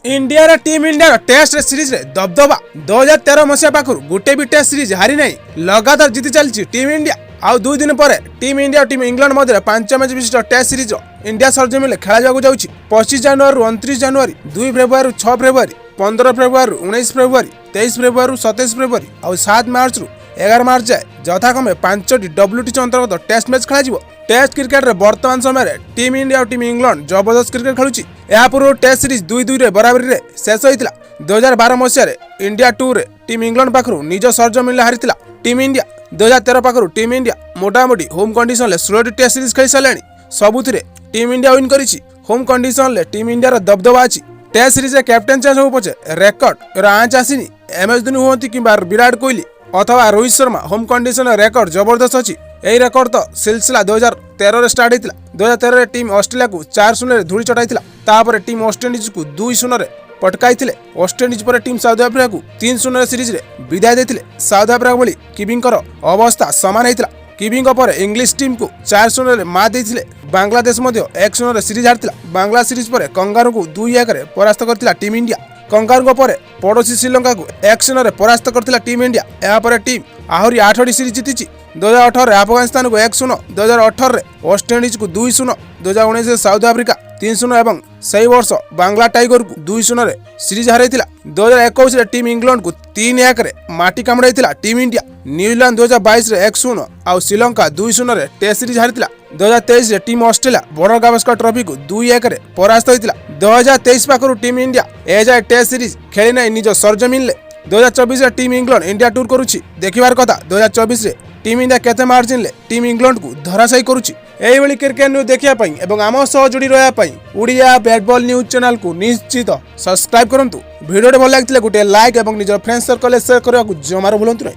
India team India test series रे दबदबा 2013 मसीहा पाखु गोटे भी टेस्ट सीरीज हारी नहीं लगातार जीति चलती टीम इंडिया। आउ 2 दिन पर टीम इंडिया और टीम इंग्लैंड मध्य 5 मैच विशिष्ट टेस्ट सीरीज इंडिया सरजमीन खेला जाऊँगी 25 जनवरी 29 जनवरी 2 February 6 February 15 February 19 February 23 February 27 February और 7 मार्च रु 11 मार्च जाए यथाक्रमे 5टी WTC अंतर्गत टेस्ट मैच खेल। टेस्ट क्रिकेट रे वर्तमान समय टीम इंडिया और टीम इंग्लैंड जबरदस्त क्रिकेट खेलुची। या पूर्व टेस्ट सीरीज 2-2 रे बराबरी रे शेष होइतिला। 2012 मसीह रे इंडिया टूर रे टीम इंग्लैंड पाखरु निज सरजमीन हारितिला। टीम इंडिया 2013 पाखरु टीम इंडिया मोटामोटी होम कंडीशन ले 16 टेस्ट सीरीज खेली सालानी। सबुथिरे टीम इंडिया विन करिछि। होम कंडीशन ले टीम इंडिया रो दबदबा अछि। टेस्ट सीरीज रे कैप्टन चेंज हो पछे रेकर्ड आंच आसीनी। MS धोनी होंती किंबा विराट कोहली अथवा Rohit Sharma home condition record जबरदस्त अछि। यही रेकर्ड तो सिलसिला 2013 रे स्टार्ट होइतिला। 2013 रे टीम ऑस्ट्रेलिया को 4-0 रे धूଳି चटाइतिला। तापर टीम वेस्टइंडीज को 2-0 रे पटकाइतिले। वेस्टइंडीज पर टीम साउथ अफ्रीका को 3-0 रे सीरीज रे विदाय देथिले। साउथ अफ्रीका भली किविंकर अवस्था समान हेतिला। किविंग पर इंग्लिश टीम को 4-0 रे मात देथिले। बांग्लादेश मध्य 1-0 रे सीरीज हारतिला। बांग्ला सीरीज पर कंगारू को 2-1 रे परास्त करतिला टीम इंडिया। कंगारू पर पड़ोसी श्रीलंका को 1-0 रे परास्त करतिला टीम इंडिया। या पर टीम आहरी 8टी सीरीज जीतिची। 2018 रे अफगानिस्तान को 1-0, 2018 रे वेस्टइंडीज को 2-0, 2019 रे साउथ अफ्रीका 3-0 एवं सही वर्ष बांग्ला टाइगर को 2-0 रे सीरीज हारैतिला। 2021 रे टीम इंग्लैंड को 3-1 रे माटी कामड़ैतिला टीम इंडिया। न्यूजीलैंड 2022 रे 1-0 और श्रीलंका 2-0 रे टेस्ट सीरीज हारितिला। 2023 रे team Australia border Gavaskar trophy को 2-1 रे परास्त होइतिला। 2023 पाखरु टीम इंडिया एजाय टेस्ट सीरीज खेली नै निज सरजमीन ले। 2024 रे टीम इंग्लैंड इंडिया टूर करूची। देखिबार कथा 2024 रे टीम इंडिया केते मार्जिन ले टीम इंग्लैंड को धराशायी करूची। एही भली क्रिकेट न्यूज देखिया पई एवं आम सह जोड़ी रहया पई Odia bat ball news channel को निश्चित सब्सक्राइब करंतु। वीडियो भल लागितले गुटे लाइक एवं निज फ्रेंड्स सर्कल शेयर करबा को जमारो भूलंतु नै।